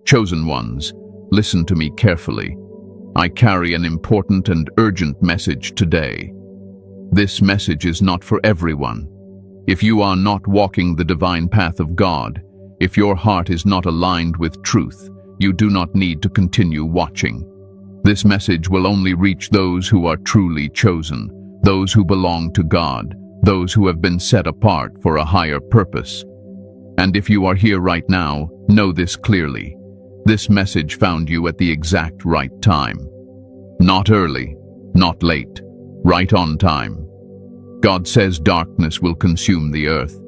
Chosen ones, listen to me carefully. I carry an important and urgent message today. This message is not for everyone. If you are not walking the divine path of God, if your heart is not aligned with truth, you do not need to continue watching. This message will only reach those who are truly chosen, those who belong to God, those who have been set apart for a higher purpose. And if you are here right now, know this clearly. This message found you at the exact right time. Not early, not late, right on time. God says darkness will consume the earth.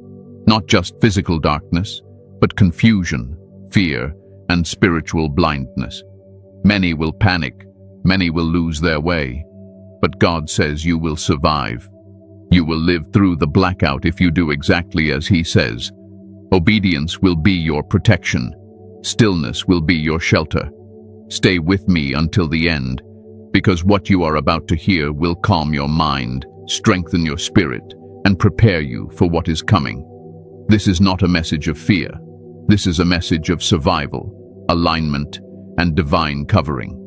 Not just physical darkness, but confusion, fear, and spiritual blindness. Many will panic, many will lose their way. But God says you will survive. You will live through the blackout if you do exactly as He says. Obedience will be your protection. Stillness will be your shelter. Stay with me until the end, because what you are about to hear will calm your mind, strengthen your spirit, and prepare you for what is coming. This is not a message of fear. This is a message of survival, alignment, and divine covering.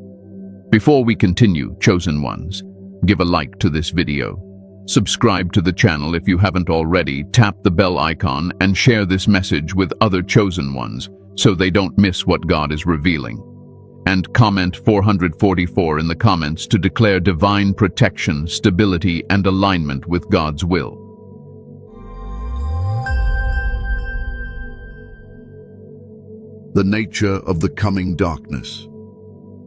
Before we continue, chosen ones, give a like to this video. Subscribe to the channel if you haven't already, tap the bell icon, and share this message with other chosen ones so they don't miss what God is revealing. And comment 444 in the comments to declare divine protection, stability, and alignment with God's will. The nature of the coming darkness.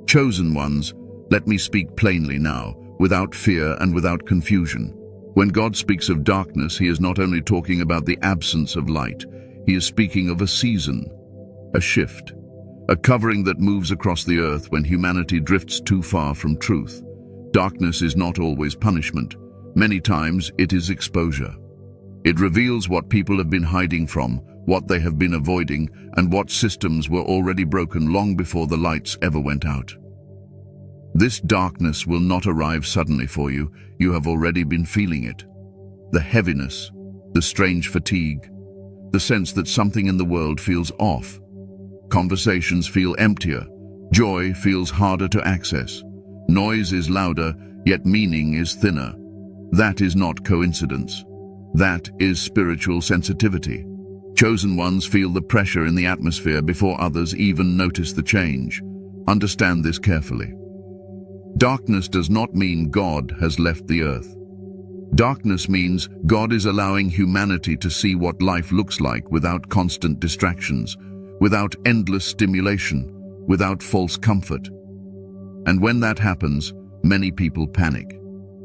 Chosen ones, let me speak plainly now, without fear and without confusion. When God speaks of darkness, He is not only talking about the absence of light, He is speaking of a season, a shift, a covering that moves across the earth when humanity drifts too far from truth. Darkness is not always punishment. Many times it is exposure. It reveals what people have been hiding from, what they have been avoiding, and what systems were already broken long before the lights ever went out. This darkness will not arrive suddenly for you. You have already been feeling it. The heaviness, the strange fatigue, the sense that something in the world feels off. Conversations feel emptier. Joy feels harder to access. Noise is louder, yet meaning is thinner. That is not coincidence. That is spiritual sensitivity. Chosen ones feel the pressure in the atmosphere before others even notice the change. Understand this carefully. Darkness does not mean God has left the earth. Darkness means God is allowing humanity to see what life looks like without constant distractions, without endless stimulation, without false comfort. And when that happens, many people panic.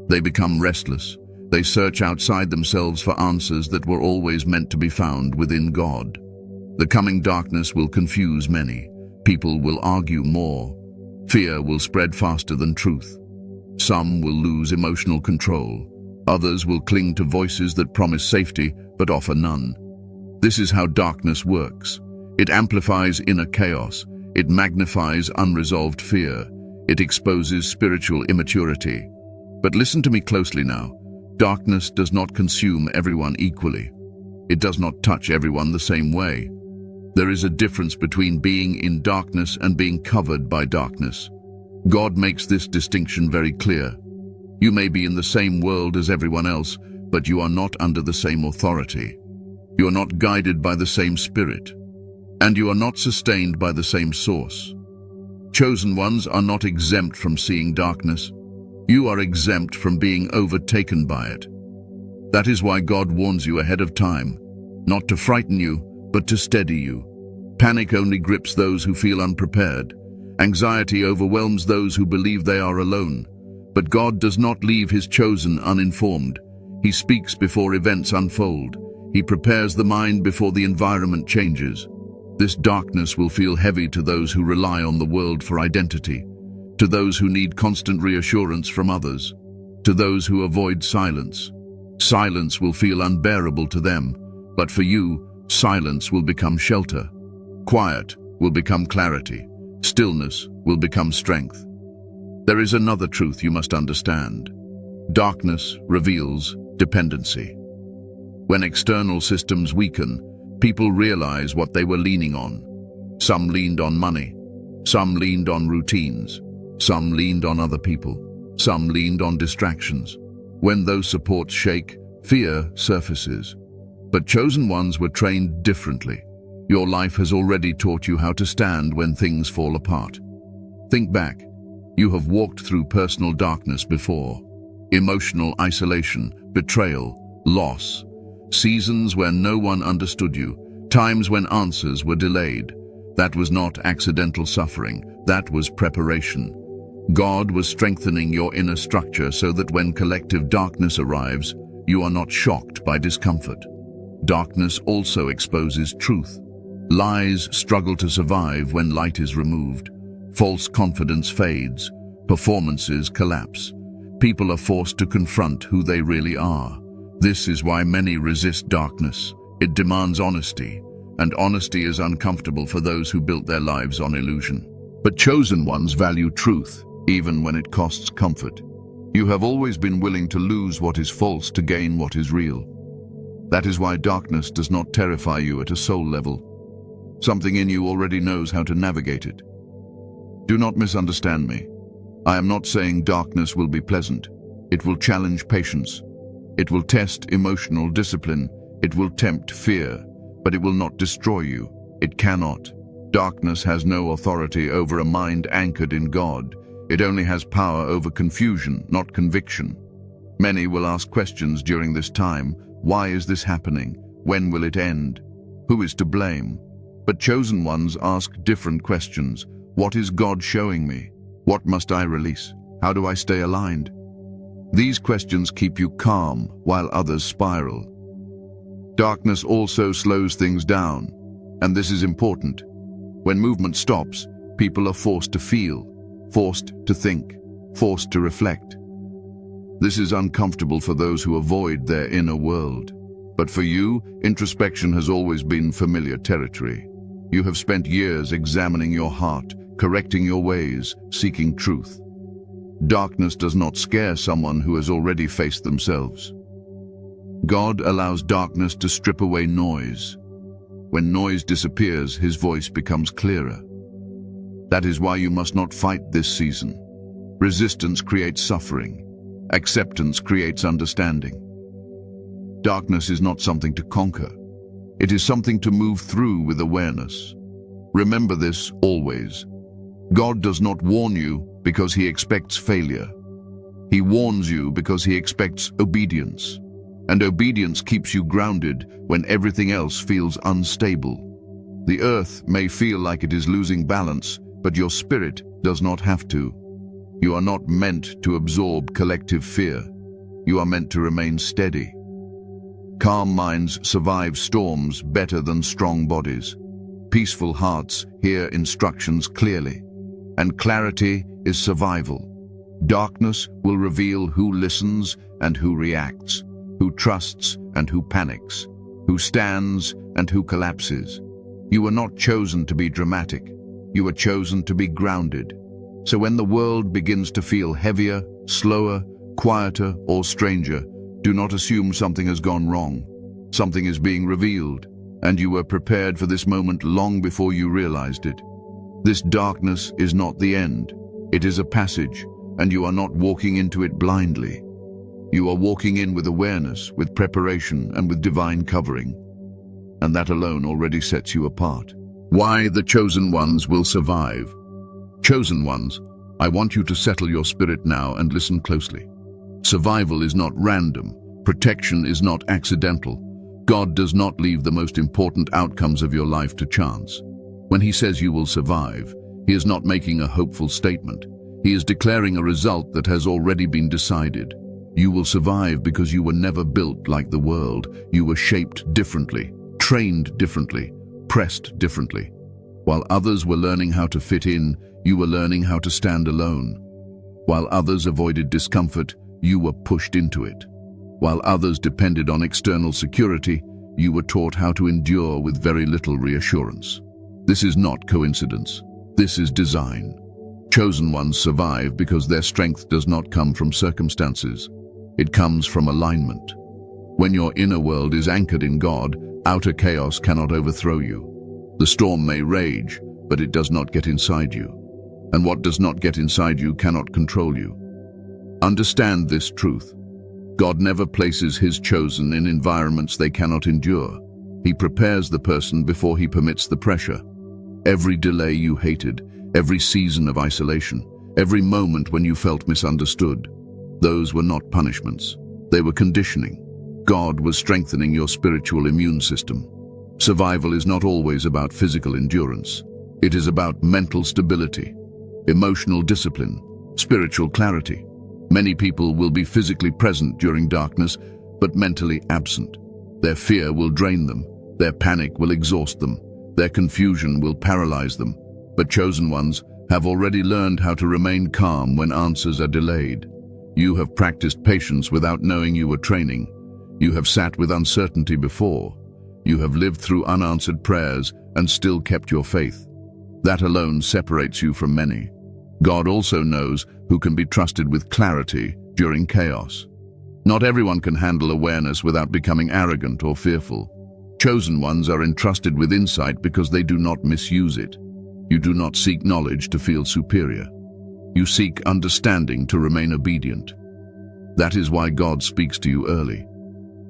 They become restless. They search outside themselves for answers that were always meant to be found within God. The coming darkness will confuse many. People will argue more. Fear will spread faster than truth. Some will lose emotional control. Others will cling to voices that promise safety but offer none. This is how darkness works. It amplifies inner chaos. It magnifies unresolved fear. It exposes spiritual immaturity. But listen to me closely now. Darkness does not consume everyone equally. It does not touch everyone the same way. There is a difference between being in darkness and being covered by darkness. God makes this distinction very clear. You may be in the same world as everyone else, but you are not under the same authority. You are not guided by the same spirit. And you are not sustained by the same source. Chosen ones are not exempt from seeing darkness. You are exempt from being overtaken by it. That is why God warns you ahead of time, not to frighten you, but to steady you. Panic only grips those who feel unprepared. Anxiety overwhelms those who believe they are alone. But God does not leave His chosen uninformed. He speaks before events unfold. He prepares the mind before the environment changes. This darkness will feel heavy to those who rely on the world for identity, to those who need constant reassurance from others, to those who avoid silence. Silence will feel unbearable to them, but for you, silence will become shelter. Quiet will become clarity. Stillness will become strength. There is another truth you must understand. Darkness reveals dependency. When external systems weaken, people realize what they were leaning on. Some leaned on money. Some leaned on routines. Some leaned on other people. Some leaned on distractions. When those supports shake, fear surfaces. But chosen ones were trained differently. Your life has already taught you how to stand when things fall apart. Think back. You have walked through personal darkness before. Emotional isolation, betrayal, loss. Seasons where no one understood you. Times when answers were delayed. That was not accidental suffering. That was preparation. God was strengthening your inner structure so that when collective darkness arrives, you are not shocked by discomfort. Darkness also exposes truth. Lies struggle to survive when light is removed. False confidence fades. Performances collapse. People are forced to confront who they really are. This is why many resist darkness. It demands honesty, and honesty is uncomfortable for those who built their lives on illusion. But chosen ones value truth, even when it costs comfort. You have always been willing to lose what is false to gain what is real. That is why darkness does not terrify you at a soul level. Something in you already knows how to navigate it. Do not misunderstand me. I am not saying darkness will be pleasant. It will challenge patience. It will test emotional discipline. It will tempt fear, but it will not destroy you. It cannot. Darkness has no authority over a mind anchored in God. It only has power over confusion, not conviction. Many will ask questions during this time. Why is this happening? When will it end? Who is to blame? But chosen ones ask different questions. What is God showing me? What must I release? How do I stay aligned? These questions keep you calm while others spiral. Darkness also slows things down, and this is important. When movement stops, people are forced to feel, forced to think, forced to reflect. This is uncomfortable for those who avoid their inner world. But for you, introspection has always been familiar territory. You have spent years examining your heart, correcting your ways, seeking truth. Darkness does not scare someone who has already faced themselves. God allows darkness to strip away noise. When noise disappears, his voice becomes clearer. That is why you must not fight this season. Resistance creates suffering. Acceptance creates understanding. Darkness is not something to conquer. It is something to move through with awareness. Remember this always. God does not warn you because he expects failure. He warns you because he expects obedience. And obedience keeps you grounded when everything else feels unstable. The earth may feel like it is losing balance, but your spirit does not have to. You are not meant to absorb collective fear. You are meant to remain steady. Calm minds survive storms better than strong bodies. Peaceful hearts hear instructions clearly. And clarity is survival. Darkness will reveal who listens and who reacts, who trusts and who panics, who stands and who collapses. You were not chosen to be dramatic. You were chosen to be grounded. So when the world begins to feel heavier, slower, quieter, or stranger, do not assume something has gone wrong. Something is being revealed, and you were prepared for this moment long before you realized it. This darkness is not the end. It is a passage, and you are not walking into it blindly. You are walking in with awareness, with preparation, and with divine covering. And that alone already sets you apart. Why the chosen ones will survive. Chosen ones, I want you to settle your spirit now and listen closely. Survival is not random. Protection is not accidental. God does not leave the most important outcomes of your life to chance. When he says you will survive, he is not making a hopeful statement. He is declaring a result that has already been decided. You will survive because you were never built like the world. You were shaped differently, trained differently, pressed differently. While others were learning how to fit in, you were learning how to stand alone. While others avoided discomfort, you were pushed into it. While others depended on external security, you were taught how to endure with very little reassurance. This is not coincidence. This is design. Chosen ones survive because their strength does not come from circumstances. It comes from alignment. When your inner world is anchored in God, outer chaos cannot overthrow you. The storm may rage, but it does not get inside you. And what does not get inside you cannot control you. Understand this truth. God never places his chosen in environments they cannot endure. He prepares the person before he permits the pressure. Every delay you hated, every season of isolation, every moment when you felt misunderstood, those were not punishments. They were conditioning. God was strengthening your spiritual immune system. Survival is not always about physical endurance. It is about mental stability, emotional discipline, spiritual clarity. Many people will be physically present during darkness, but mentally absent. Their fear will drain them. Their panic will exhaust them. Their confusion will paralyze them. But chosen ones have already learned how to remain calm when answers are delayed. You have practiced patience without knowing you were training. You have sat with uncertainty before. You have lived through unanswered prayers and still kept your faith. That alone separates you from many. God also knows who can be trusted with clarity during chaos. Not everyone can handle awareness without becoming arrogant or fearful. Chosen ones are entrusted with insight because they do not misuse it. You do not seek knowledge to feel superior. You seek understanding to remain obedient. That is why God speaks to you early.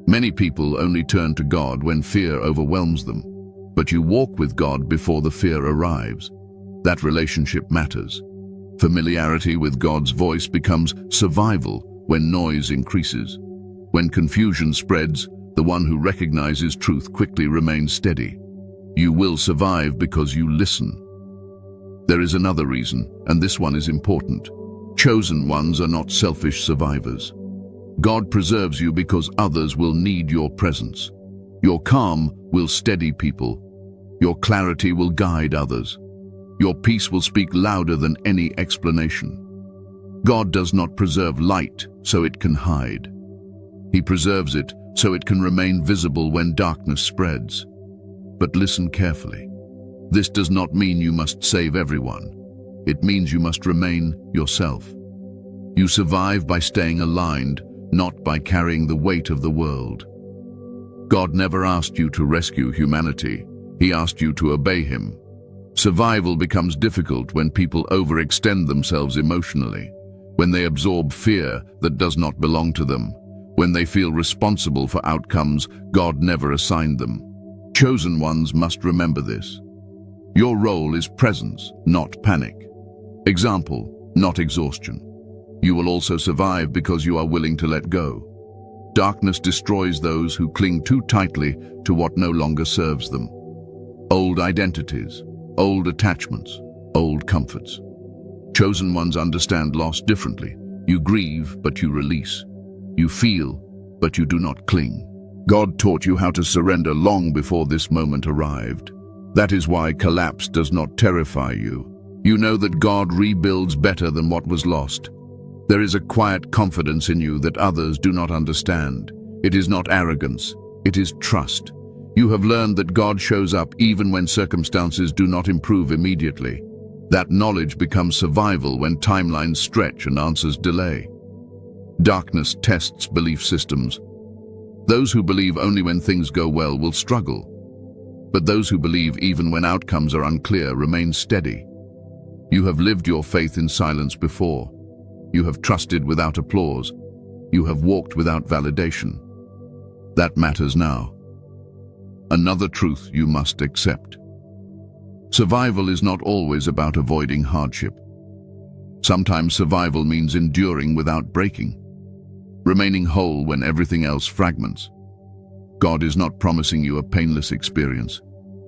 Many people only turn to God when fear overwhelms them, but you walk with God before the fear arrives. That relationship matters. Familiarity with God's voice becomes survival when noise increases. When confusion spreads, the one who recognizes truth quickly remains steady. You will survive because you listen. There is another reason, and this one is important. Chosen ones are not selfish survivors. God preserves you because others will need your presence. Your calm will steady people. Your clarity will guide others. Your peace will speak louder than any explanation. God does not preserve light so it can hide. He preserves it so it can remain visible when darkness spreads. But listen carefully. This does not mean you must save everyone. It means you must remain yourself. You survive by staying aligned, not by carrying the weight of the world. God never asked you to rescue humanity. He asked you to obey him. Survival becomes difficult when people overextend themselves emotionally, when they absorb fear that does not belong to them, when they feel responsible for outcomes God never assigned them. Chosen ones must remember this. Your role is presence, not panic. Example, not exhaustion. You will also survive because you are willing to let go. Darkness destroys those who cling too tightly to what no longer serves them. Old identities, old attachments, old comforts. Chosen ones understand loss differently. You grieve, but you release. You feel, but you do not cling. God taught you how to surrender long before this moment arrived. That is why collapse does not terrify you. You know that God rebuilds better than what was lost. There is a quiet confidence in you that others do not understand. It is not arrogance, it is trust. You have learned that God shows up even when circumstances do not improve immediately. That knowledge becomes survival when timelines stretch and answers delay. Darkness tests belief systems. Those who believe only when things go well will struggle. But those who believe even when outcomes are unclear remain steady. You have lived your faith in silence before. You have trusted without applause. You have walked without validation. That matters now. Another truth you must accept. Survival is not always about avoiding hardship. Sometimes survival means enduring without breaking, remaining whole when everything else fragments. God is not promising you a painless experience.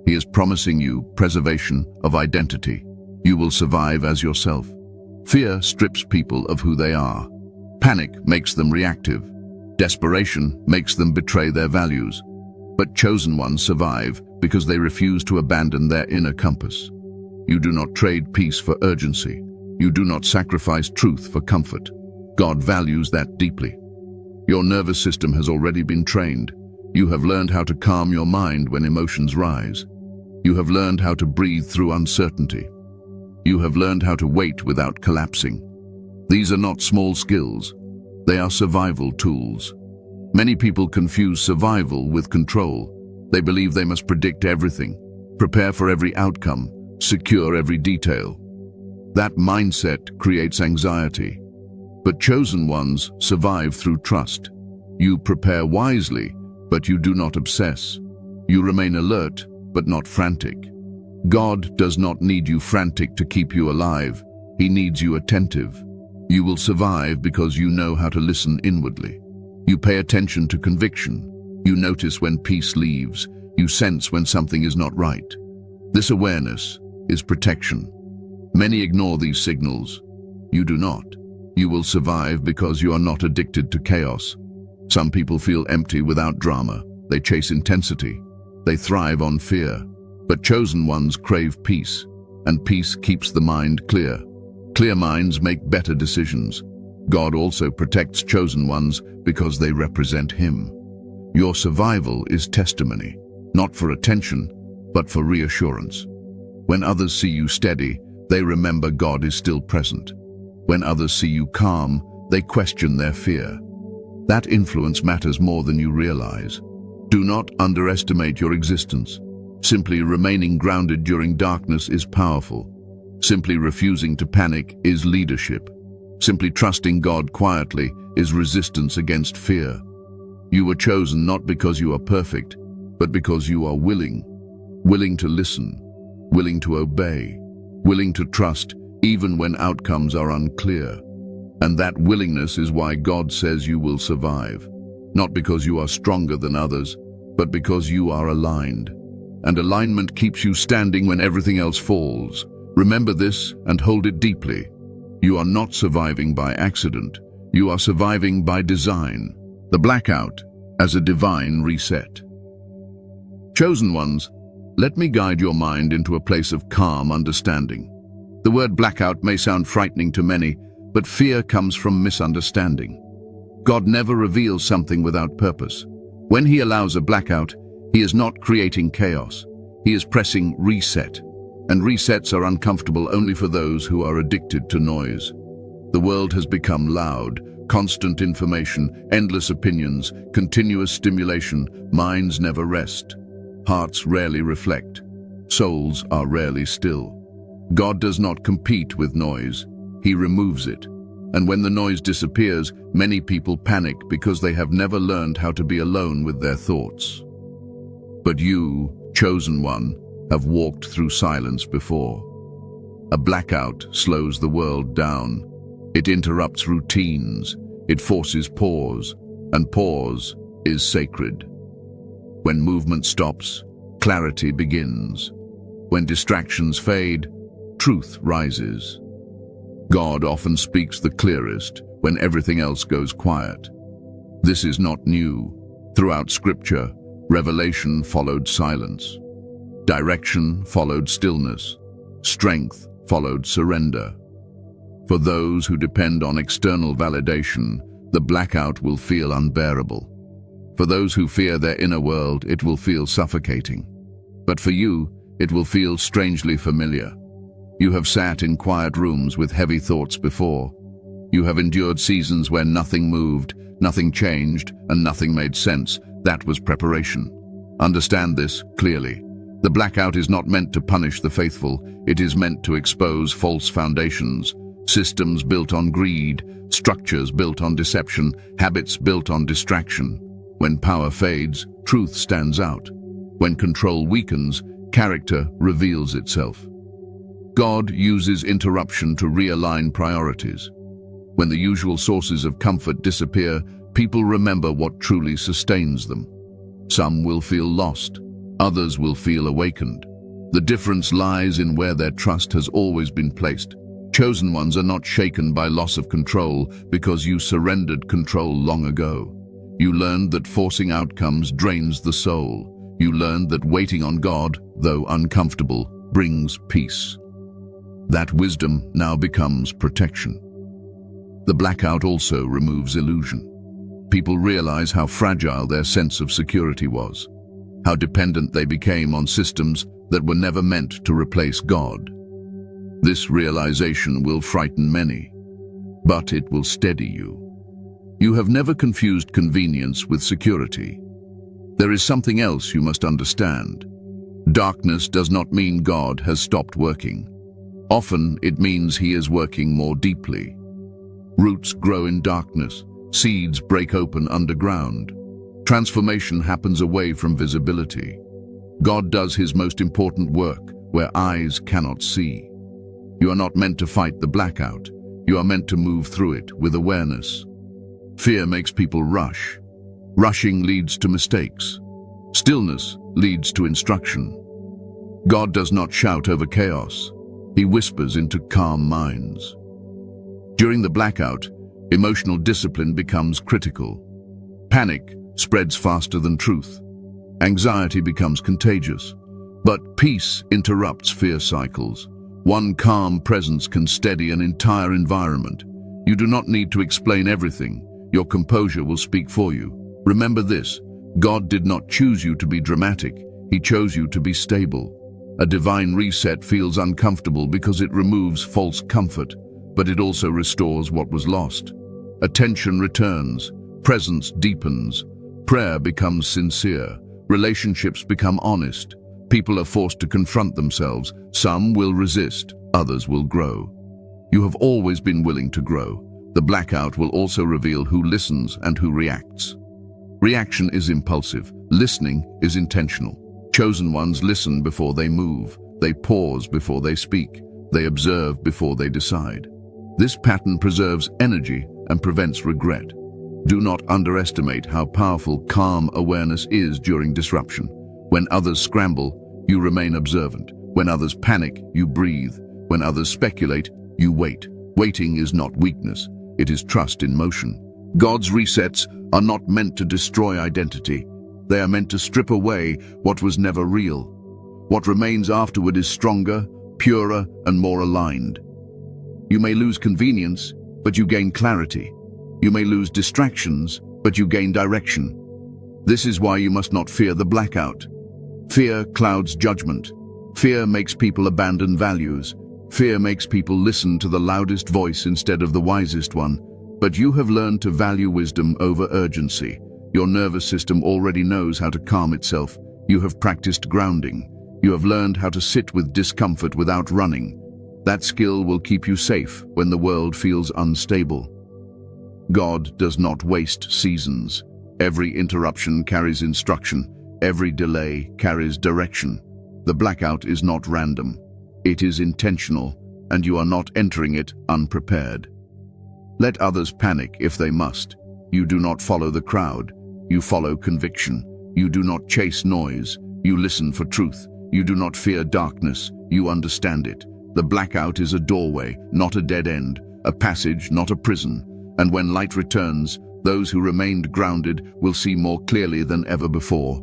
He is promising you preservation of identity. You will survive as yourself. Fear strips people of who they are. Panic makes them reactive. Desperation makes them betray their values. But chosen ones survive because they refuse to abandon their inner compass. You do not trade peace for urgency. You do not sacrifice truth for comfort. God values that deeply. Your nervous system has already been trained. You have learned how to calm your mind when emotions rise. You have learned how to breathe through uncertainty. You have learned how to wait without collapsing. These are not small skills. They are survival tools. Many people confuse survival with control. They believe they must predict everything, prepare for every outcome, secure every detail. That mindset creates anxiety. But chosen ones survive through trust. You prepare wisely, but you do not obsess. You remain alert, but not frantic. God does not need you frantic to keep you alive. He needs you attentive. You will survive because you know how to listen inwardly. You pay attention to conviction. You notice when peace leaves. You sense when something is not right. This awareness is protection. Many ignore these signals. You do not. You will survive because you are not addicted to chaos. Some people feel empty without drama. They chase intensity. They thrive on fear. But chosen ones crave peace, and peace keeps the mind clear. Clear minds make better decisions. God also protects chosen ones because they represent Him. Your survival is testimony, not for attention, but for reassurance. When others see you steady, they remember God is still present. When others see you calm, they question their fear. That influence matters more than you realize. Do not underestimate your existence. Simply remaining grounded during darkness is powerful. Simply refusing to panic is leadership. Simply trusting God quietly is resistance against fear. You were chosen not because you are perfect, but because you are willing. Willing to listen, willing to obey, willing to trust even when outcomes are unclear. And that willingness is why God says you will survive. Not because you are stronger than others, but because you are aligned. And alignment keeps you standing when everything else falls. Remember this and hold it deeply. You are not surviving by accident. You are surviving by design. The blackout as a divine reset. Chosen ones, let me guide your mind into a place of calm understanding. The word blackout may sound frightening to many, but fear comes from misunderstanding. God never reveals something without purpose. When He allows a blackout, He is not creating chaos. He is pressing reset. And resets are uncomfortable only for those who are addicted to noise. The world has become loud, constant information, endless opinions, continuous stimulation. Minds never rest. Hearts rarely reflect. Souls are rarely still. God does not compete with noise. He removes it. And when the noise disappears, many people panic because they have never learned how to be alone with their thoughts. But you, chosen one, have walked through silence before. A blackout slows the world down. It interrupts routines. It forces pause, and pause is sacred. When movement stops, clarity begins. When distractions fade, truth rises. God often speaks the clearest when everything else goes quiet. This is not new. Throughout Scripture, revelation followed silence. Direction followed stillness. Strength followed surrender. For those who depend on external validation, the blackout will feel unbearable. For those who fear their inner world, it will feel suffocating. But for you, it will feel strangely familiar. You have sat in quiet rooms with heavy thoughts before. You have endured seasons where nothing moved, nothing changed, and nothing made sense. That was preparation. Understand this clearly. The blackout is not meant to punish the faithful. It is meant to expose false foundations, systems built on greed, structures built on deception, habits built on distraction. When power fades, truth stands out. When control weakens, character reveals itself. God uses interruption to realign priorities. When the usual sources of comfort disappear, people remember what truly sustains them. Some will feel lost. Others will feel awakened. The difference lies in where their trust has always been placed. Chosen ones are not shaken by loss of control because you surrendered control long ago. You learned that forcing outcomes drains the soul. You learned that waiting on God, though uncomfortable, brings peace. That wisdom now becomes protection. The blackout also removes illusion. People realize how fragile their sense of security was, how dependent they became on systems that were never meant to replace God. This realization will frighten many, but it will steady you. You have never confused convenience with security. There is something else you must understand. Darkness does not mean God has stopped working. Often it means he is working more deeply. Roots grow in darkness, seeds break open underground. Transformation happens away from visibility. God does his most important work where eyes cannot see. You are not meant to fight the blackout. You are meant to move through it with awareness. Fear makes people rush. Rushing leads to mistakes. Stillness leads to instruction. God does not shout over chaos. He whispers into calm minds. During the blackout, emotional discipline becomes critical. Panic spreads faster than truth. Anxiety becomes contagious. But peace interrupts fear cycles. One calm presence can steady an entire environment. You do not need to explain everything. Your composure will speak for you. Remember this: God did not choose you to be dramatic. He chose you to be stable. A divine reset feels uncomfortable because it removes false comfort, but it also restores what was lost. Attention returns, presence deepens, prayer becomes sincere, relationships become honest. People are forced to confront themselves. Some will resist, others will grow. You have always been willing to grow. The blackout will also reveal who listens and who reacts. Reaction is impulsive. Listening is intentional. Chosen ones listen before they move. They pause before they speak. They observe before they decide. This pattern preserves energy and prevents regret. Do not underestimate how powerful calm awareness is during disruption. When others scramble, you remain observant. When others panic, you breathe. When others speculate, you wait. Waiting is not weakness. It is trust in motion. God's resets are not meant to destroy identity. They are meant to strip away what was never real. What remains afterward is stronger, purer, and more aligned. You may lose convenience, but you gain clarity. You may lose distractions, but you gain direction. This is why you must not fear the blackout. Fear clouds judgment. Fear makes people abandon values. Fear makes people listen to the loudest voice instead of the wisest one. But you have learned to value wisdom over urgency. Your nervous system already knows how to calm itself. You have practiced grounding. You have learned how to sit with discomfort without running. That skill will keep you safe when the world feels unstable. God does not waste seasons. Every interruption carries instruction. Every delay carries direction. The blackout is not random. It is intentional, and you are not entering it unprepared. Let others panic if they must. You do not follow the crowd. You follow conviction. You do not chase noise. You listen for truth. You do not fear darkness. You understand it. The blackout is a doorway, not a dead end, a passage, not a prison. And when light returns, those who remained grounded will see more clearly than ever before.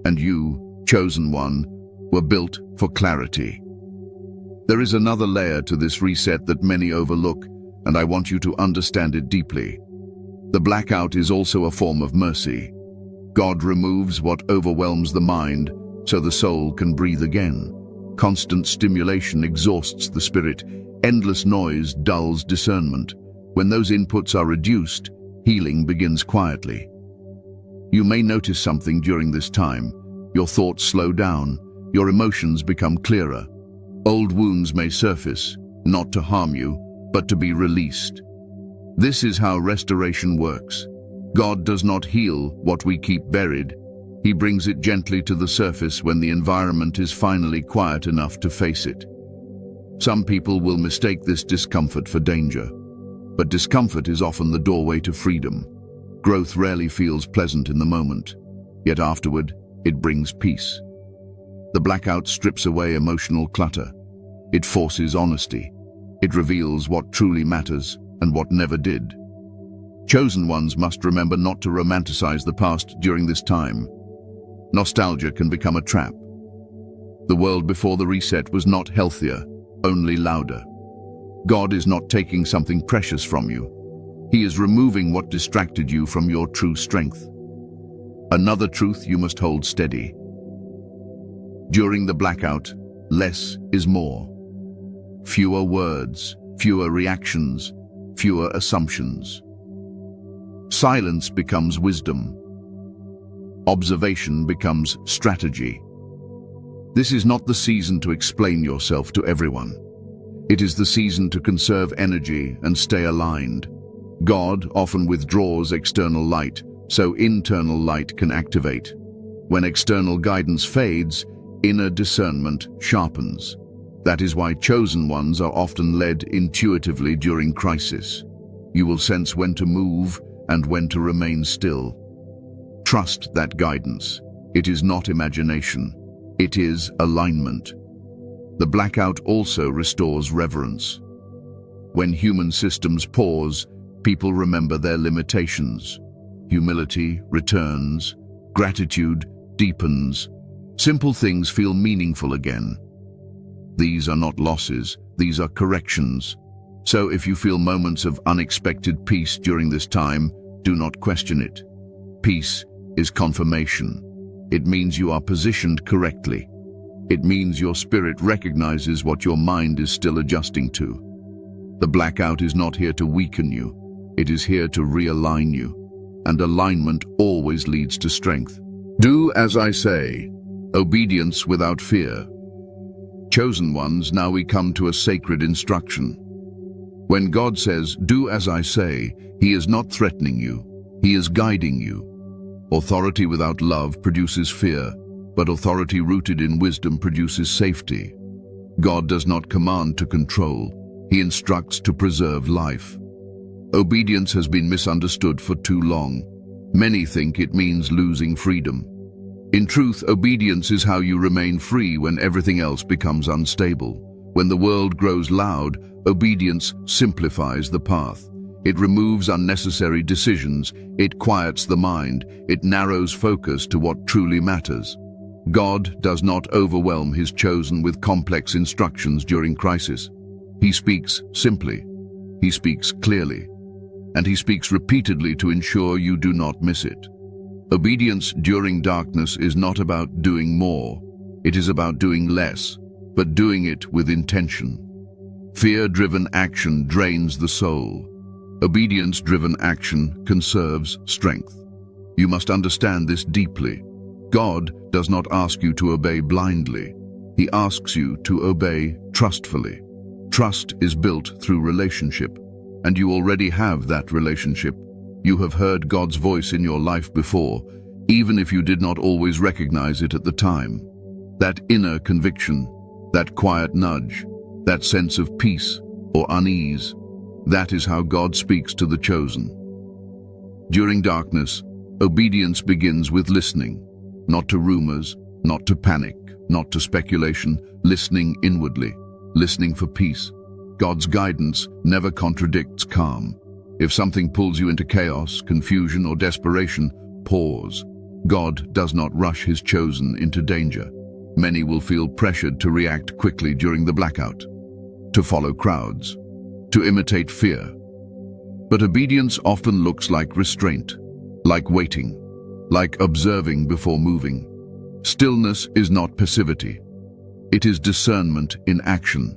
And you, chosen one, were built for clarity. There is another layer to this reset that many overlook, and I want you to understand it deeply. The blackout is also a form of mercy. God removes what overwhelms the mind so the soul can breathe again. Constant stimulation exhausts the spirit. Endless noise dulls discernment. When those inputs are reduced, healing begins quietly. You may notice something during this time. Your thoughts slow down. Your emotions become clearer. Old wounds may surface, not to harm you, but to be released. This is how restoration works. God does not heal what we keep buried. He brings it gently to the surface when the environment is finally quiet enough to face it. Some people will mistake this discomfort for danger, but discomfort is often the doorway to freedom. Growth rarely feels pleasant in the moment, yet afterward, it brings peace. The blackout strips away emotional clutter. It forces honesty. It reveals what truly matters and what never did. Chosen ones must remember not to romanticize the past during this time. Nostalgia can become a trap. The world before the reset was not healthier, only louder. God is not taking something precious from you. He is removing what distracted you from your true strength. Another truth you must hold steady. During the blackout, less is more. Fewer words, fewer reactions, fewer assumptions. Silence becomes wisdom. Observation becomes strategy. This is not the season to explain yourself to everyone. It is the season to conserve energy and stay aligned. God often withdraws external light, so internal light can activate. When external guidance fades, inner discernment sharpens. That is why chosen ones are often led intuitively during crisis. You will sense when to move and when to remain still. Trust that guidance. It is not imagination. It is alignment. The blackout also restores reverence. When human systems pause, people remember their limitations. Humility returns. Gratitude deepens. Simple things feel meaningful again. These are not losses, these are corrections. So if you feel moments of unexpected peace during this time, do not question it. Peace is confirmation. It means you are positioned correctly. It means your spirit recognizes what your mind is still adjusting to. The blackout is not here to weaken you. It is here to realign you. And alignment always leads to strength. Do as I say. Obedience without fear. Chosen ones, now we come to a sacred instruction. When God says, "Do as I say," He is not threatening you. He is guiding you. Authority without love produces fear, but authority rooted in wisdom produces safety. God does not command to control. He instructs to preserve life. Obedience has been misunderstood for too long. Many think it means losing freedom. In truth, obedience is how you remain free when everything else becomes unstable. When the world grows loud, obedience simplifies the path. It removes unnecessary decisions, it quiets the mind, it narrows focus to what truly matters. God does not overwhelm His chosen with complex instructions during crisis. He speaks simply. He speaks clearly. And He speaks repeatedly to ensure you do not miss it. Obedience during darkness is not about doing more. It is about doing less, but doing it with intention. Fear-driven action drains the soul. Obedience-driven action conserves strength. You must understand this deeply. God does not ask you to obey blindly. He asks you to obey trustfully. Trust is built through relationship, and you already have that relationship. You have heard God's voice in your life before, even if you did not always recognize it at the time. That inner conviction, that quiet nudge, that sense of peace or unease, that is how God speaks to the chosen. During darkness, obedience begins with listening, not to rumors, not to panic, not to speculation, listening inwardly, listening for peace. God's guidance never contradicts calm. If something pulls you into chaos, confusion, or desperation, pause. God does not rush His chosen into danger. Many will feel pressured to react quickly during the blackout, to follow crowds, to imitate fear. But obedience often looks like restraint, like waiting, like observing before moving. Stillness is not passivity. It is discernment in action.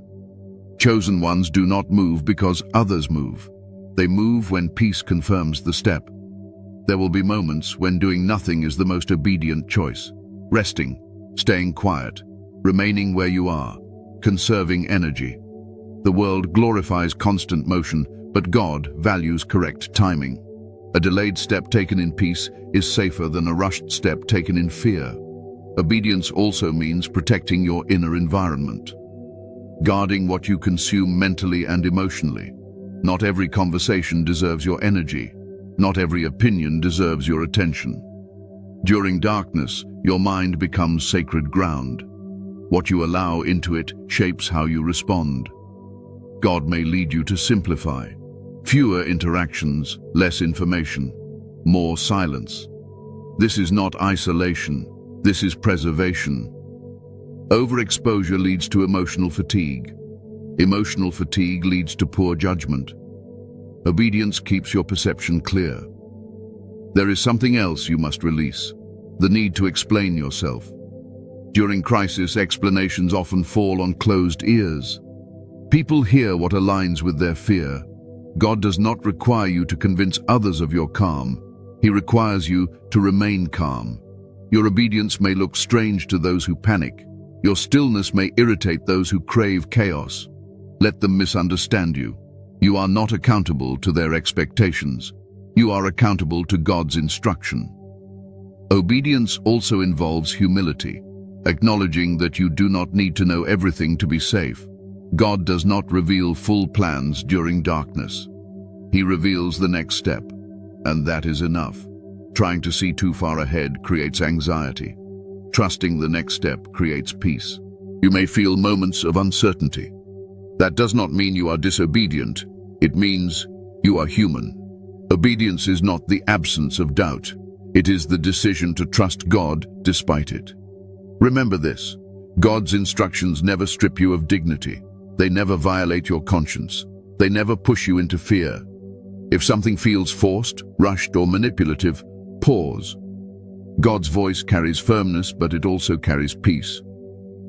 Chosen ones do not move because others move. They move when peace confirms the step. There will be moments when doing nothing is the most obedient choice. Resting, staying quiet, remaining where you are, conserving energy. The world glorifies constant motion, but God values correct timing. A delayed step taken in peace is safer than a rushed step taken in fear. Obedience also means protecting your inner environment, guarding what you consume mentally and emotionally. Not every conversation deserves your energy. Not every opinion deserves your attention. During darkness, your mind becomes sacred ground. What you allow into it shapes how you respond. God may lead you to simplify. Fewer interactions, less information, more silence. This is not isolation. This is preservation. Overexposure leads to emotional fatigue. Emotional fatigue leads to poor judgment. Obedience keeps your perception clear. There is something else you must release: the need to explain yourself. During crisis, explanations often fall on closed ears. People hear what aligns with their fear. God does not require you to convince others of your calm. He requires you to remain calm. Your obedience may look strange to those who panic. Your stillness may irritate those who crave chaos. Let them misunderstand you. You are not accountable to their expectations. You are accountable to God's instruction. Obedience also involves humility, acknowledging that you do not need to know everything to be safe. God does not reveal full plans during darkness. He reveals the next step, and that is enough. Trying to see too far ahead creates anxiety. Trusting the next step creates peace. You may feel moments of uncertainty. That does not mean you are disobedient. It means you are human. Obedience is not the absence of doubt. It is the decision to trust God despite it. Remember this: God's instructions never strip you of dignity. They never violate your conscience. They never push you into fear. If something feels forced, rushed, or manipulative, pause. God's voice carries firmness, but it also carries peace.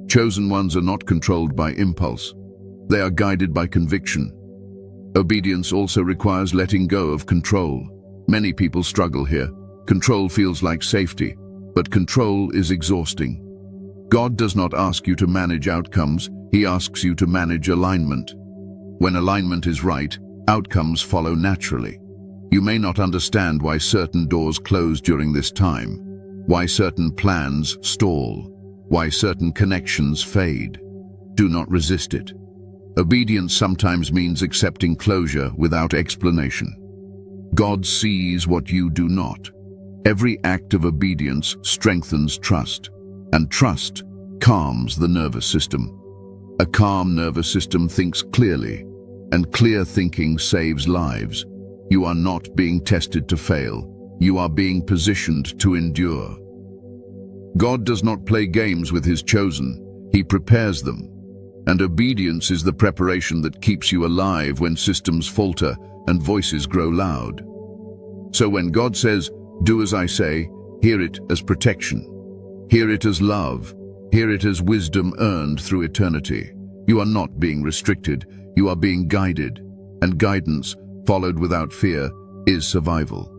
Chosen ones are not controlled by impulse. They are guided by conviction. Obedience also requires letting go of control. Many people struggle here. Control feels like safety, but control is exhausting. God does not ask you to manage outcomes. He asks you to manage alignment. When alignment is right, outcomes follow naturally. You may not understand why certain doors close during this time, why certain plans stall, why certain connections fade. Do not resist it. Obedience sometimes means accepting closure without explanation. God sees what you do not. Every act of obedience strengthens trust, and trust calms the nervous system. A calm nervous system thinks clearly, and clear thinking saves lives. You are not being tested to fail. You are being positioned to endure. God does not play games with His chosen. He prepares them. And obedience is the preparation that keeps you alive when systems falter and voices grow loud. So when God says, "Do as I say," hear it as protection. Hear it as love. Hear it as wisdom earned through eternity. You are not being restricted. You are being guided. And guidance, followed without fear, is survival.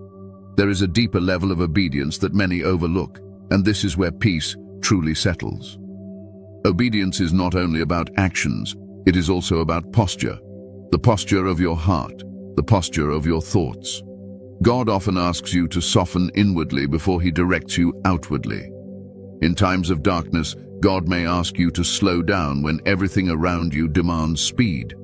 There is a deeper level of obedience that many overlook, and this is where peace truly settles. Obedience is not only about actions, it is also about posture. The posture of your heart, the posture of your thoughts. God often asks you to soften inwardly before He directs you outwardly. In times of darkness, God may ask you to slow down when everything around you demands speed.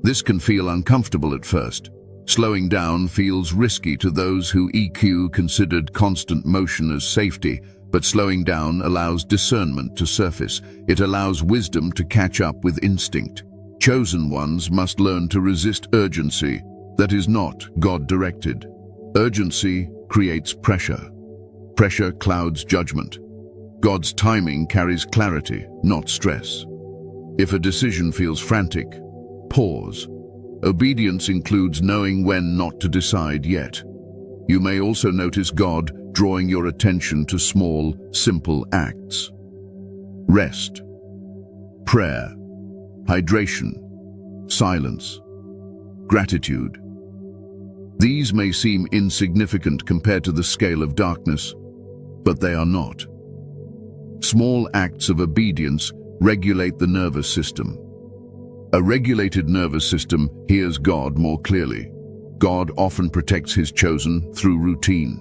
This can feel uncomfortable at first. Slowing down feels risky to those who EQ considered constant motion as safety, but slowing down allows discernment to surface. It allows wisdom to catch up with instinct. Chosen ones must learn to resist urgency that is not God-directed. Urgency creates pressure. Pressure clouds judgment. God's timing carries clarity, not stress. If a decision feels frantic, pause. Obedience includes knowing when not to decide yet. You may also notice God drawing your attention to small, simple acts. Rest, prayer, hydration, silence, gratitude. These may seem insignificant compared to the scale of darkness, but they are not. Small acts of obedience regulate the nervous system. A regulated nervous system hears God more clearly. God often protects His chosen through routine.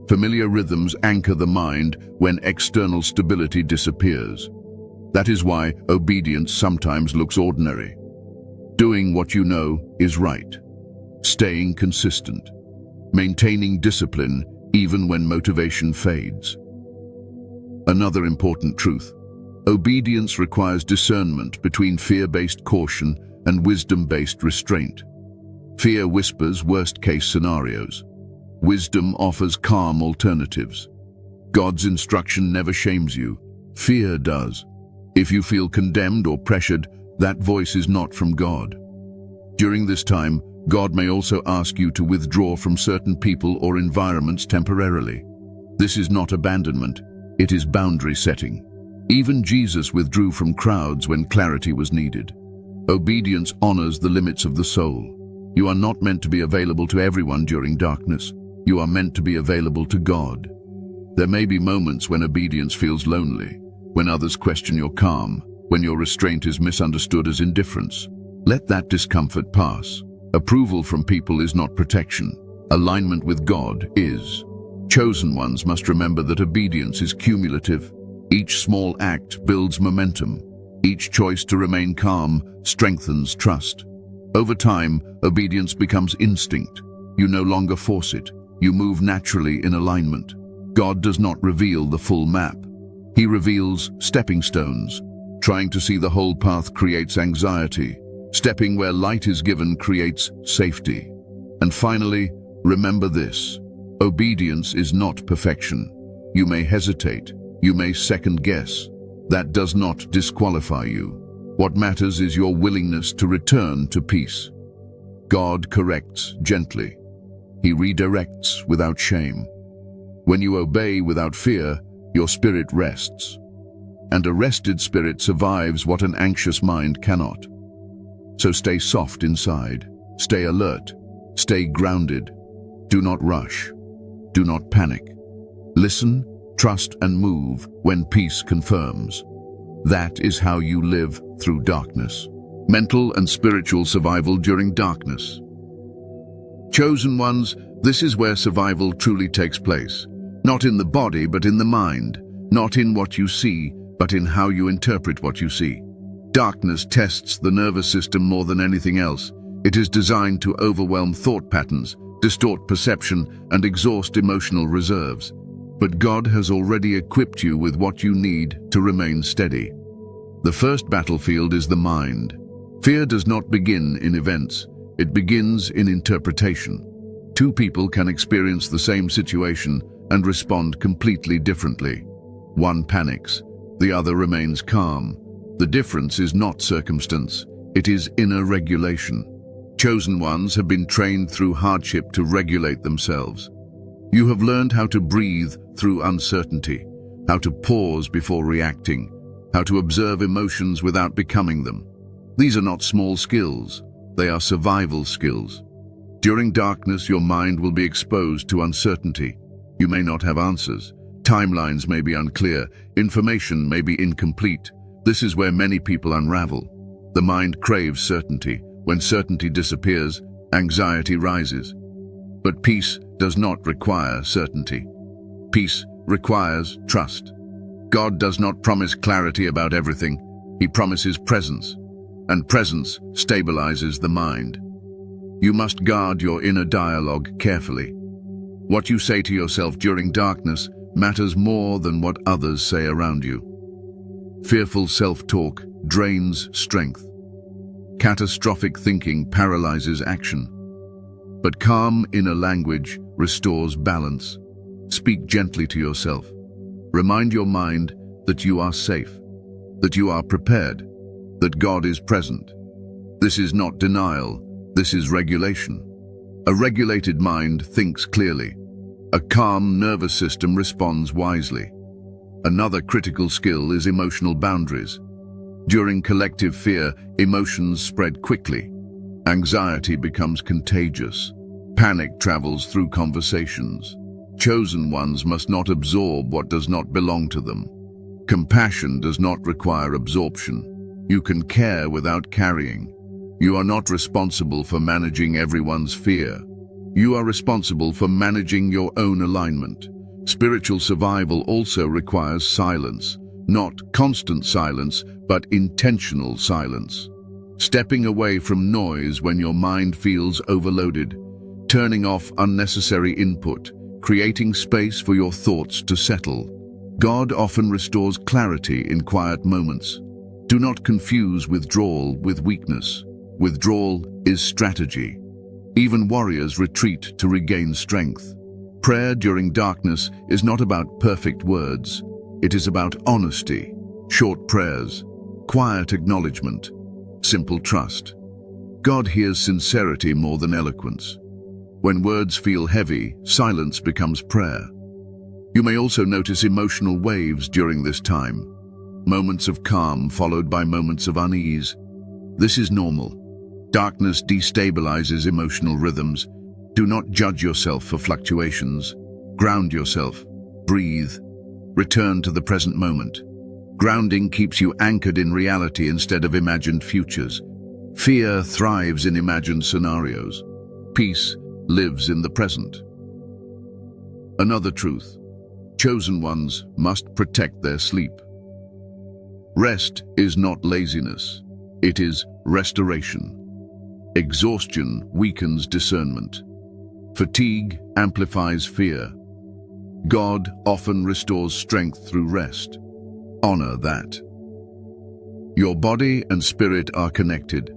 Familiar rhythms anchor the mind when external stability disappears. That is why obedience sometimes looks ordinary. Doing what you know is right. Staying consistent. Maintaining discipline even when motivation fades. Another important truth: obedience requires discernment between fear-based caution and wisdom-based restraint. Fear whispers worst-case scenarios. Wisdom offers calm alternatives. God's instruction never shames you. Fear does. If you feel condemned or pressured, that voice is not from God. During this time, God may also ask you to withdraw from certain people or environments temporarily. This is not abandonment. It is boundary setting. Even Jesus withdrew from crowds when clarity was needed. Obedience honors the limits of the soul. You are not meant to be available to everyone during darkness. You are meant to be available to God. There may be moments when obedience feels lonely, when others question your calm, when your restraint is misunderstood as indifference. Let that discomfort pass. Approval from people is not protection. Alignment with God is. Chosen ones must remember that obedience is cumulative. Each small act builds momentum. Each choice to remain calm strengthens trust. Over time, obedience becomes instinct. You no longer force it. You move naturally in alignment. God does not reveal the full map. He reveals stepping stones. Trying to see the whole path creates anxiety. Stepping where light is given creates safety. And finally, remember this. Obedience is not perfection. You may hesitate. You may second guess. That does not disqualify you. What matters is your willingness to return to peace. God corrects gently. He redirects without shame. When you obey without fear, your spirit rests. And a rested spirit survives what an anxious mind cannot. So stay soft inside. Stay alert. Stay grounded. Do not rush. Do not panic. Listen, trust, and move when peace confirms. That is how you live through darkness. Mental and spiritual survival during darkness. Chosen ones, this is where survival truly takes place. Not in the body, but in the mind. Not in what you see, but in how you interpret what you see. Darkness tests the nervous system more than anything else. It is designed to overwhelm thought patterns, distort perception, and exhaust emotional reserves. But God has already equipped you with what you need to remain steady. The first battlefield is the mind. Fear does not begin in events. It begins in interpretation. Two people can experience the same situation and respond completely differently. One panics, the other remains calm. The difference is not circumstance, it is inner regulation. Chosen ones have been trained through hardship to regulate themselves. You have learned how to breathe through uncertainty, how to pause before reacting, how to observe emotions without becoming them. These are not small skills, they are survival skills. During darkness, your mind will be exposed to uncertainty. You may not have answers. Timelines may be unclear. Information may be incomplete. This is where many people unravel. The mind craves certainty. When certainty disappears, anxiety rises. But peace does not require certainty. Peace requires trust. God does not promise clarity about everything. He promises presence, and presence stabilizes the mind. You must guard your inner dialogue carefully. What you say to yourself during darkness matters more than what others say around you. Fearful self-talk drains strength. Catastrophic thinking paralyzes action. But calm inner language restores balance. Speak gently to yourself. Remind your mind that you are safe, that you are prepared, that God is present. This is not denial, this is regulation. A regulated mind thinks clearly. A calm nervous system responds wisely. Another critical skill is emotional boundaries. During collective fear, emotions spread quickly. Anxiety becomes contagious. Panic travels through conversations. Chosen ones must not absorb what does not belong to them. Compassion does not require absorption. You can care without carrying. You are not responsible for managing everyone's fear. You are responsible for managing your own alignment. Spiritual survival also requires silence. Not constant silence, but intentional silence. Stepping away from noise when your mind feels overloaded. Turning off unnecessary input. Creating space for your thoughts to settle. God often restores clarity in quiet moments. Do not confuse withdrawal with weakness. Withdrawal is strategy. Even warriors retreat to regain strength. Prayer during darkness is not about perfect words. It is about honesty, short prayers, quiet acknowledgement, simple trust. God hears sincerity more than eloquence. When words feel heavy, silence becomes prayer. You may also notice emotional waves during this time. Moments of calm followed by moments of unease. This is normal. Darkness destabilizes emotional rhythms. Do not judge yourself for fluctuations. Ground yourself. Breathe. Return to the present moment. Grounding keeps you anchored in reality instead of imagined futures. Fear thrives in imagined scenarios. Peace lives in the present. Another truth: chosen ones must protect their sleep. Rest is not laziness, it is restoration. Exhaustion weakens discernment. Fatigue amplifies fear. God often restores strength through rest. Honor that. Your body and spirit are connected.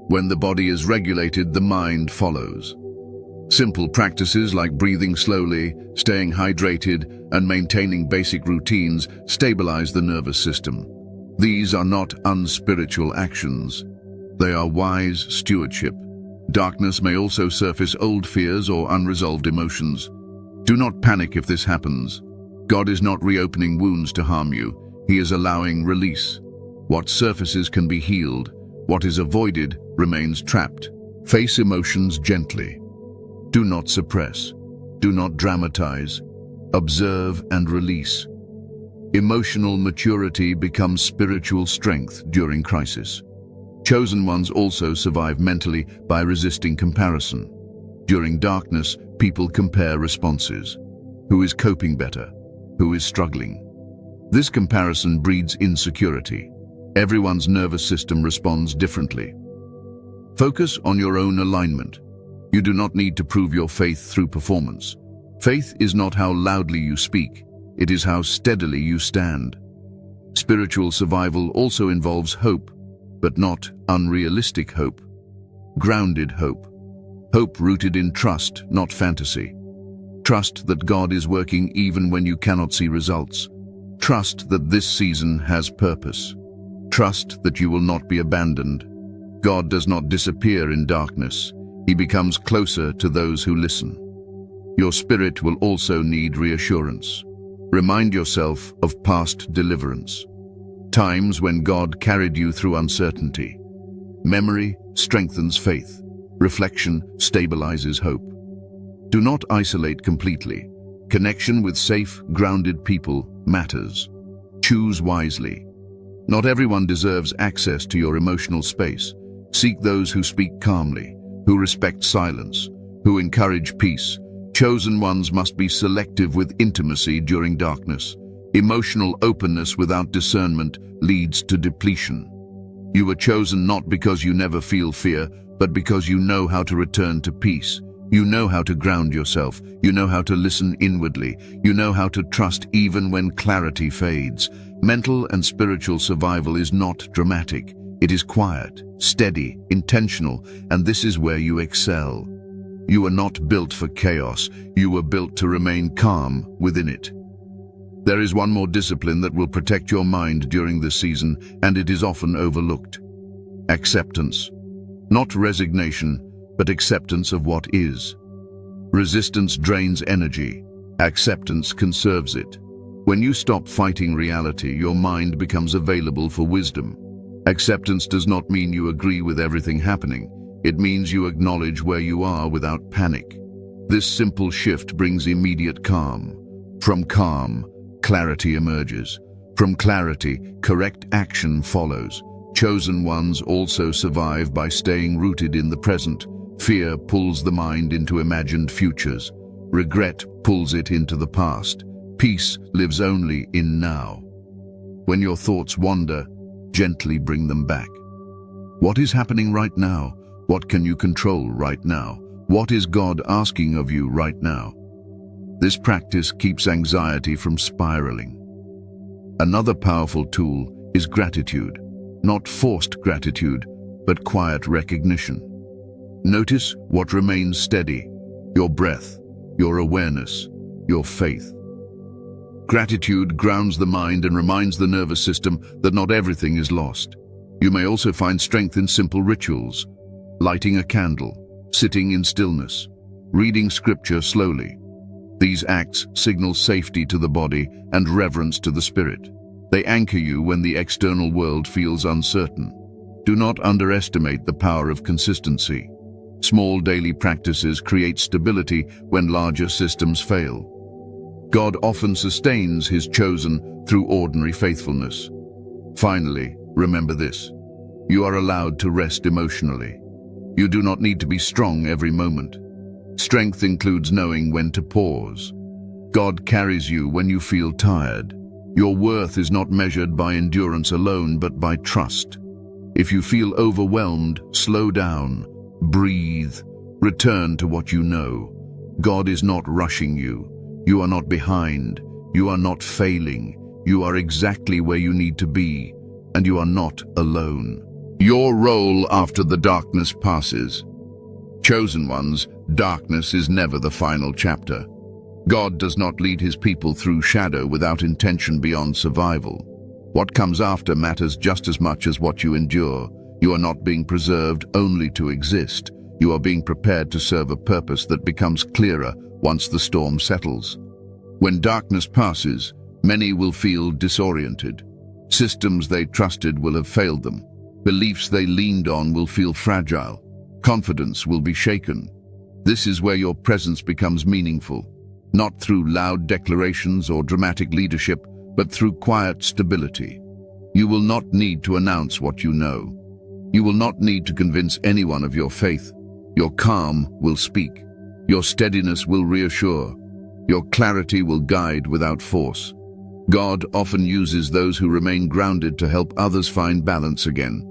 When the body is regulated, the mind follows. Simple practices like breathing slowly, staying hydrated, and maintaining basic routines stabilize the nervous system. These are not unspiritual actions. They are wise stewardship. Darkness may also surface old fears or unresolved emotions. Do not panic if this happens. God is not reopening wounds to harm you. He is allowing release. What surfaces can be healed. What is avoided remains trapped. Face emotions gently. Do not suppress. Do not dramatize. Observe and release. Emotional maturity becomes spiritual strength during crisis. Chosen ones also survive mentally by resisting comparison. During darkness, people compare responses. Who is coping better? Who is struggling? This comparison breeds insecurity. Everyone's nervous system responds differently. Focus on your own alignment. You do not need to prove your faith through performance. Faith is not how loudly you speak, it is how steadily you stand. Spiritual survival also involves hope, but not unrealistic hope. Grounded hope. Hope rooted in trust, not fantasy. Trust that God is working even when you cannot see results. Trust that this season has purpose. Trust that you will not be abandoned. God does not disappear in darkness. He becomes closer to those who listen. Your spirit will also need reassurance. Remind yourself of past deliverance. Times when God carried you through uncertainty. Memory strengthens faith. Reflection stabilizes hope. Do not isolate completely. Connection with safe, grounded people matters. Choose wisely. Not everyone deserves access to your emotional space. Seek those who speak calmly, who respect silence, who encourage peace. Chosen ones must be selective with intimacy during darkness. Emotional openness without discernment leads to depletion. You were chosen not because you never feel fear, but because you know how to return to peace. You know how to ground yourself. You know how to listen inwardly. You know how to trust even when clarity fades. Mental and spiritual survival is not dramatic. It is quiet, steady, intentional, and this is where you excel. You are not built for chaos. You were built to remain calm within it. There is one more discipline that will protect your mind during this season, and it is often overlooked. Acceptance. Not resignation, but acceptance of what is. Resistance drains energy. Acceptance conserves it. When you stop fighting reality, your mind becomes available for wisdom. Acceptance does not mean you agree with everything happening. It means you acknowledge where you are without panic. This simple shift brings immediate calm. From calm, clarity emerges. From clarity, correct action follows. Chosen ones also survive by staying rooted in the present. Fear pulls the mind into imagined futures. Regret pulls it into the past. Peace lives only in now. When your thoughts wander, gently bring them back. What is happening right now? What can you control right now? What is God asking of you right now? This practice keeps anxiety from spiraling. Another powerful tool is gratitude. Not forced gratitude, but quiet recognition. Notice what remains steady: your breath, your awareness, your faith. Gratitude grounds the mind and reminds the nervous system that not everything is lost. You may also find strength in simple rituals: lighting a candle, sitting in stillness, reading scripture slowly. These acts signal safety to the body and reverence to the spirit. They anchor you when the external world feels uncertain. Do not underestimate the power of consistency. Small daily practices create stability when larger systems fail. God often sustains his chosen through ordinary faithfulness. Finally, remember this. You are allowed to rest emotionally. You do not need to be strong every moment. Strength includes knowing when to pause. God carries you when you feel tired. Your worth is not measured by endurance alone, but by trust. If you feel overwhelmed, slow down, breathe, return to what you know. God is not rushing you. You are not behind. You are not failing. You are exactly where you need to be, and you are not alone. Your role after the darkness passes. Chosen ones, darkness is never the final chapter. God does not lead his people through shadow without intention beyond survival. What comes after matters just as much as what you endure. You are not being preserved only to exist. You are being prepared to serve a purpose that becomes clearer once the storm settles. When darkness passes, many will feel disoriented. Systems they trusted will have failed them. Beliefs they leaned on will feel fragile. Confidence will be shaken. This is where your presence becomes meaningful, not through loud declarations or dramatic leadership, but through quiet stability. You will not need to announce what you know. You will not need to convince anyone of your faith. Your calm will speak. Your steadiness will reassure. Your clarity will guide without force. God often uses those who remain grounded to help others find balance again.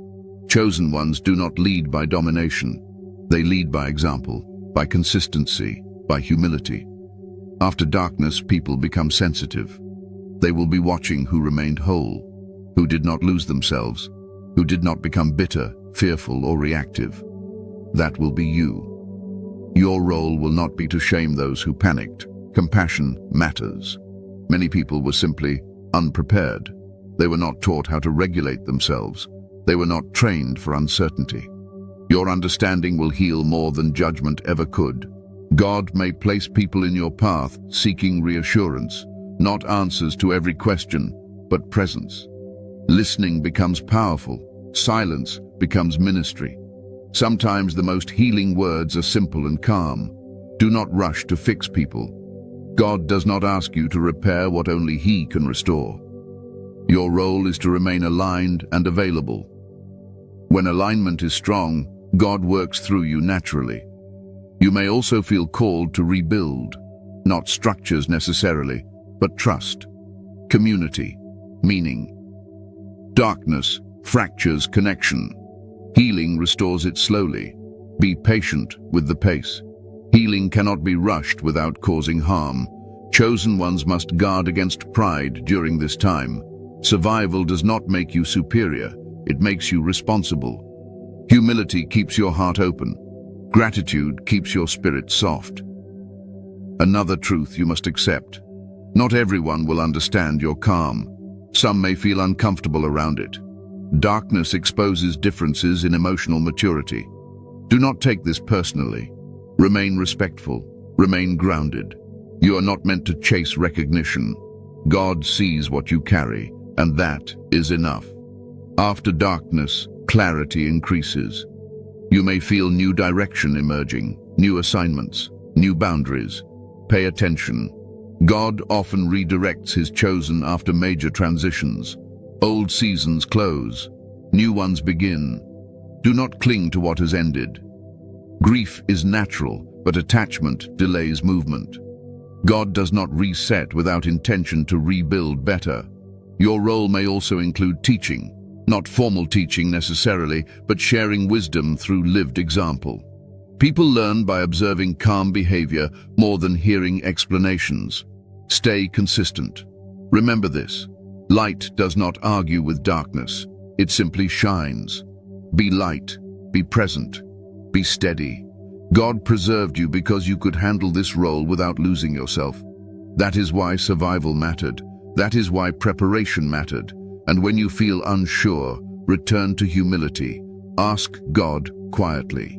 Chosen ones do not lead by domination. They lead by example, by consistency, by humility. After darkness, people become sensitive. They will be watching who remained whole, who did not lose themselves, who did not become bitter, fearful, or reactive. That will be you. Your role will not be to shame those who panicked. Compassion matters. Many people were simply unprepared. They were not taught how to regulate themselves. They were not trained for uncertainty. Your understanding will heal more than judgment ever could. God may place people in your path seeking reassurance, not answers to every question, but presence. Listening becomes powerful. Silence becomes ministry. Sometimes the most healing words are simple and calm. Do not rush to fix people. God does not ask you to repair what only He can restore. Your role is to remain aligned and available. When alignment is strong, God works through you naturally. You may also feel called to rebuild, not structures necessarily, but trust, community, meaning. Darkness fractures connection. Healing restores it slowly. Be patient with the pace. Healing cannot be rushed without causing harm. Chosen ones must guard against pride during this time. Survival does not make you superior. It makes you responsible. Humility keeps your heart open. Gratitude keeps your spirit soft. Another truth you must accept. Not everyone will understand your calm. Some may feel uncomfortable around it. Darkness exposes differences in emotional maturity. Do not take this personally. Remain respectful. Remain grounded. You are not meant to chase recognition. God sees what you carry, and that is enough. After darkness, clarity increases. You may feel new direction emerging, new assignments, new boundaries. Pay attention. God often redirects His chosen after major transitions. Old seasons close. New ones begin. Do not cling to what has ended. Grief is natural, but attachment delays movement. God does not reset without intention to rebuild better. Your role may also include teaching, not formal teaching necessarily, but sharing wisdom through lived example. People learn by observing calm behavior more than hearing explanations. Stay consistent. Remember this. Light does not argue with darkness. It simply shines. Be light. Be present. Be steady. God preserved you because you could handle this role without losing yourself. That is why survival mattered. That is why preparation mattered. And when you feel unsure, return to humility. Ask God quietly.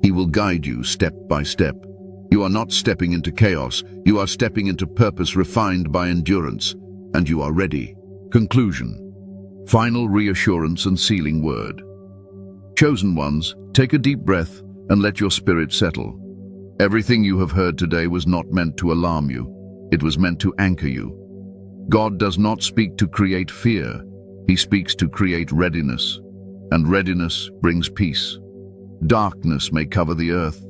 He will guide you step by step. You are not stepping into chaos. You are stepping into purpose refined by endurance. And you are ready. Conclusion. Final reassurance and sealing word. Chosen ones, take a deep breath and let your spirit settle. Everything you have heard today was not meant to alarm you. It was meant to anchor you. God does not speak to create fear. He speaks to create readiness. And readiness brings peace. Darkness may cover the earth.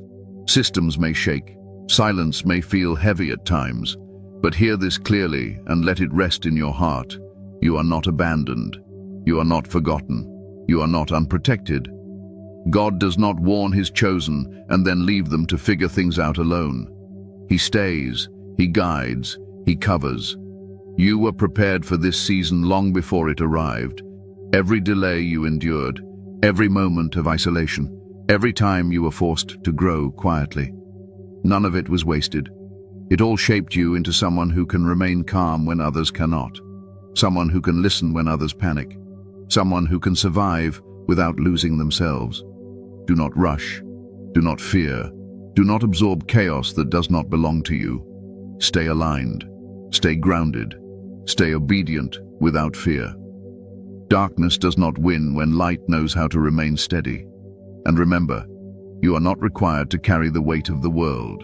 Systems may shake. Silence may feel heavy at times. But hear this clearly and let it rest in your heart. You are not abandoned. You are not forgotten. You are not unprotected. God does not warn his chosen and then leave them to figure things out alone. He stays, he guides, he covers. You were prepared for this season long before it arrived. Every delay you endured, every moment of isolation, every time you were forced to grow quietly. None of it was wasted. It all shaped you into someone who can remain calm when others cannot. Someone who can listen when others panic. Someone who can survive without losing themselves. Do not rush. Do not fear. Do not absorb chaos that does not belong to you. Stay aligned. Stay grounded. Stay obedient without fear. Darkness does not win when light knows how to remain steady. And remember, you are not required to carry the weight of the world.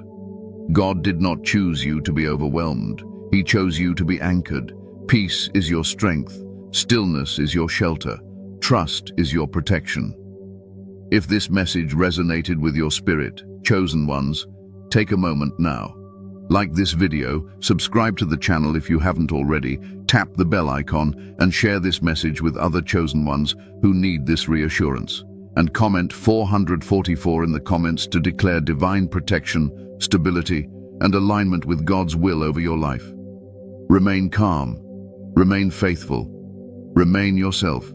God did not choose you to be overwhelmed. He chose you to be anchored. Peace is your strength. Stillness is your shelter. Trust is your protection. If this message resonated with your spirit, chosen ones, take a moment now. Like this video, subscribe to the channel if you haven't already, tap the bell icon, and share this message with other chosen ones who need this reassurance. And comment 444 in the comments to declare divine protection, stability, and alignment with God's will over your life. Remain calm. Remain faithful. Remain yourself.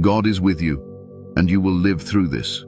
God is with you, and you will live through this.